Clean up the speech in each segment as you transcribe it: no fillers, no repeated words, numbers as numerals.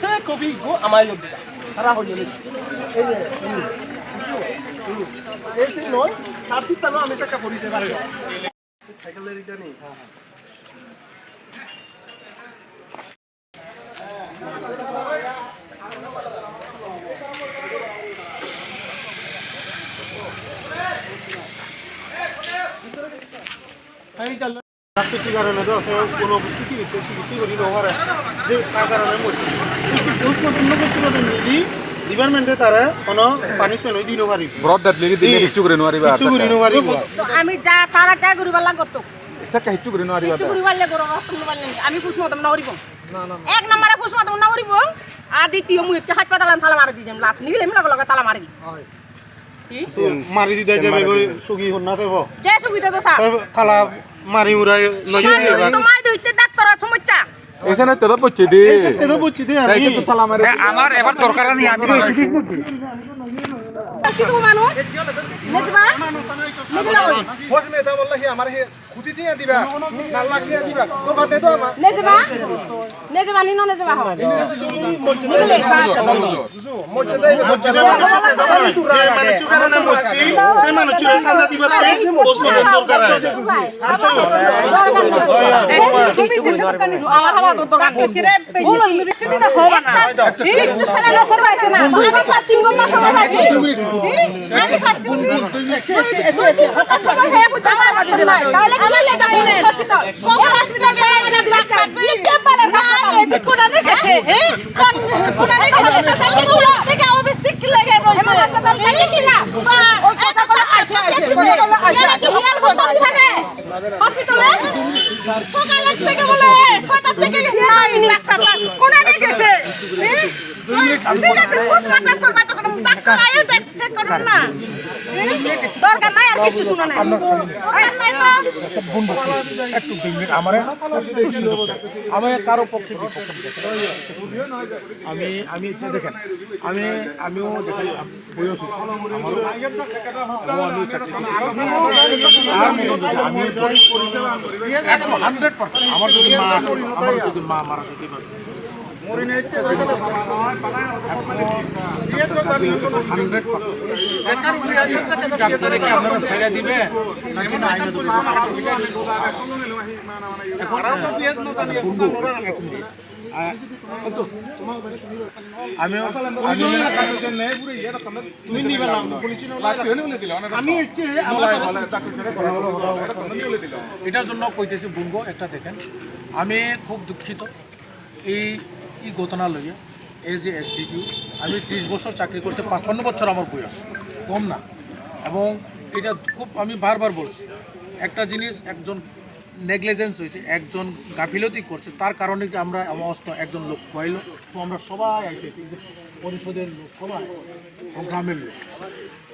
সে কবি গো আমার সারা হয়ে গেল এই যে নয় তার চিন্তা আমি একটা করিতে পারি সাইকেলের এটা নেই রাজনীতির কারণে তো কোনো কিছু করি নভারে যে তার কারণে মরছি ডিপার্টমেন্টে তারা কোনো পানিশমেন্ট দিন পারি কিছু করে নোয়ারিবা আমি যা তারা যা করিবার লাগত সেটা কিছু করে নোয়ারিবা কিছু করিবার লাগো আমি পুষ মতম না করিব এক নম্বরে পুষ মতম না করিব আর দ্বিতীয় মুই একটা হাত পাতালাম তালা মারি দিম লাত নিলে আমি লগে লগে তালা মারি দিই মারি দিতে যাবে সুগি হন না দেব যে সুগিতে তো স্যার তালা মারি উড়াই নয় তো মাই দইতে ডাক্তার সমস্যা এখানে তোরা পড়ছি দি তেতো বুঝছি দি আমি আমার এবার দরকার নেই আমি চিতু মানুষ নেজবা হোস মেটা বললা কি আমার হে খুঁটি দিয়া দিবা নাল লাখ দিয়া দিবা দরকার দে তো আমার নেজবা নেজবা নিনো নেজবা হ নিলে মজ্জা দেই মজ্জা দেই যে মানে চুকারে না মজ্জি সে মানে চুরে সাজা দিবা তে পোস্ট মর্টম দরকার আছে আমার হওয়া দরকার নেই বলো ইউনিভার্সিটি দিতে হবে না এই সালে লোক আছে না আমি 5 ঘন্টা সময় লাগে আমি 5 ঘন্টা সময় হয়ে বুঝা আমার তাহলে কি লেখা আছে হসপিটাল সব হসপিটাল গিয়ে ডাক্তার দিতে পারে না এই কোনানে গেছে হ্যাঁ কোনানে গেছে থেকে অবস্থিক কি লাগে রইছে হাসপাতাল গেলে কি না ওই কথা বলে আসে কি হিয়াল বদল থাকে হসপিটালে সকালে থেকে বলে 6টা থেকে নাই ডাক্তার কোনানে গেছে ঠিক আছে ডাক্তার না তো কোনো ডাক্তার আয়ো দেখছে করুন না দরকার নাই আর কিছু শুনো না দরকার নাই তো একটু 2 মিনিট আমারে আমি কারো পক্ষে আমি দেখেন আমিও দেখেন বয়স আমি চাকরি আমি 100% আমার যদি মা মারা যেতে পারে আপনারা ছেড়ে দিবে এটার জন্য কইতেছি বুনবো একটা দেখেন আমি খুব দুঃখিত এই ঘটনা লইয়া এই যে এসডিপিউ আমি 30 বছর চাকরি করছি 55 বছর আমার বয়স কম না এবং এটা খুব আমি বারবার বলছি একটা জিনিস একজন নেগলিজেন্স হয়েছে একজন গাফিলতি করছে তার কারণে কি আমরা অবস্থা একজন লোক কইলো তো আমরা সবাই আইতেছি যে পরিষদের লোক সবাই গ্রামের লোক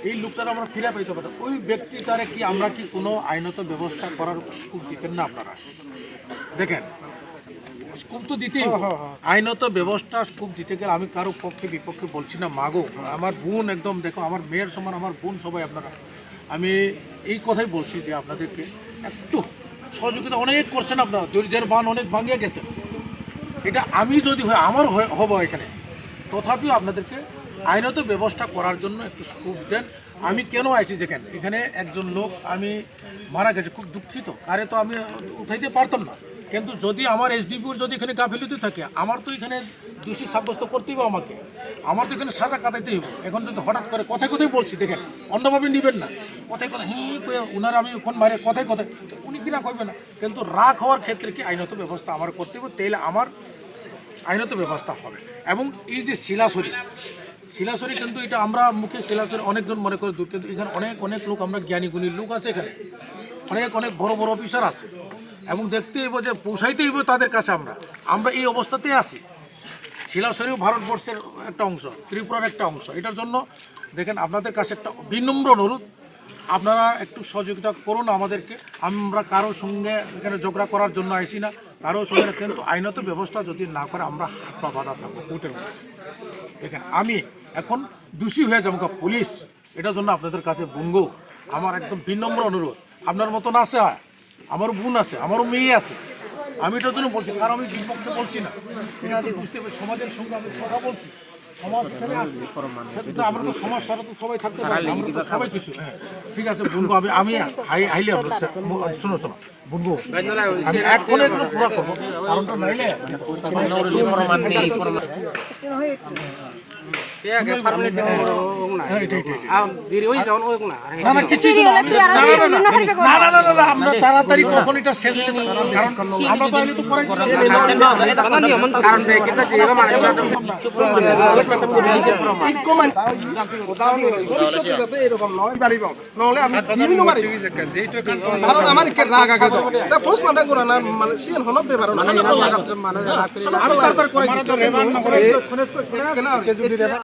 এই লোকটার আমরা ফিরে পাইতে পারি ওই ব্যক্তিটারে কি আমরা কি কোনো আইনত ব্যবস্থা করার সুযোগ দিতেন না আপনারা দেখেন স্কুপ তো দিতেই আইনত ব্যবস্থা স্কুপ দিতে গেলে আমি কারো পক্ষে বিপক্ষে বলছি না মাগো আমার বোন একদম দেখো আমার মেয়ের সমান আমার বোন সবাই আপনারা আমি এই কথাই বলছি যে আপনাদেরকে একটু সহযোগিতা অনেক করছেন আপনারা ধৈর্যের বান অনেক ভাঙিয়ে গেছেন এটা আমি যদি হয় আমার হব এখানে তথাপিও আপনাদেরকে আইনত ব্যবস্থা করার জন্য একটু স্কুপ দেন আমি কেন আইছি যেখানে এখানে একজন লোক আমি মারা গেছে খুব দুঃখিত আরে তো আমি উঠাইতে পারতাম না কিন্তু যদি আমার এসডিপিউর যদি এখানে গাফিলতি থাকে আমার তো এখানে দোষী সাব্যস্ত করতেই হবে আমাকে আমার তো এখানে সাজা কাটাইতেই হবে এখন যদি হঠাৎ করে কথায় কথাই বলছি দেখেন অন্যভাবে নেবেন না কথায় কথা উনার আমি ওখান বাইরে কথায় কথায় উনি কিনা কইবে না কিন্তু রাগ হওয়ার ক্ষেত্রে কি আইনত ব্যবস্থা আমার করতে হবে তাইলে আমার আইনত ব্যবস্থা হবে এবং এই যে শিলাসরি কিন্তু এটা আমরা মুখে শিলাসরি অনেকজন মনে করে দূর কিন্তু এখানে অনেক লোক আমরা জ্ঞানী গুণী লোক আছে এখানে অনেক বড় বড় অফিসার আছে এবং দেখতে হইব যে পৌঁছাইতে হইব তাদের কাছে আমরা এই অবস্থাতেই আছি শিলাসরিও ভারতবর্ষের একটা অংশ ত্রিপুরার একটা অংশ এটার জন্য দেখেন আপনাদের কাছে একটা বিনম্র অনুরোধ আপনারা একটু সহযোগিতা করুন আমাদেরকে আমরা কারোর সঙ্গে এখানে ঝগড়া করার জন্য আইসি না কারোর সঙ্গে কিন্তু আইনত ব্যবস্থা যদি না করে আমরা হাত পা বাঁধা থাকবো কোর্টের মধ্যে দেখেন আমি এখন দোষী হয়ে যাবো পুলিশ এটার জন্য আপনাদের কাছে বুনগো আমার একদম বিনম্র অনুরোধ আপনার মতন আছে আমারও বোন আছে আমারও মেয়ে আছে আমি এটার জন্য বলছি, কারণ আমি বিপক্ষে বলছি না, এটা তো বুঝতে হবে, সমাজের সঙ্গে আমি কথা বলছি, সমাজ এখানে আসছে, সেটা আমরা তো সমাজ ছাড়া তো সবাই থাকতে পারি, আমরা তো সবাই কিছু, হ্যাঁ ঠিক আছে বন্ধু, আমি হাইলে শোনো বন্ধু, আমি এখনো এগুলো পুরো করবো, কারণটা নাইলে আমরা তাড়াতাড়ি কখন এটা শেষ হতে পারি, কারণ আমরা তো আইলে তো করাই কারণ আমার রাগ আগে তা পোস্ট মার্টম করা না মানে সিএন হলো পেপার না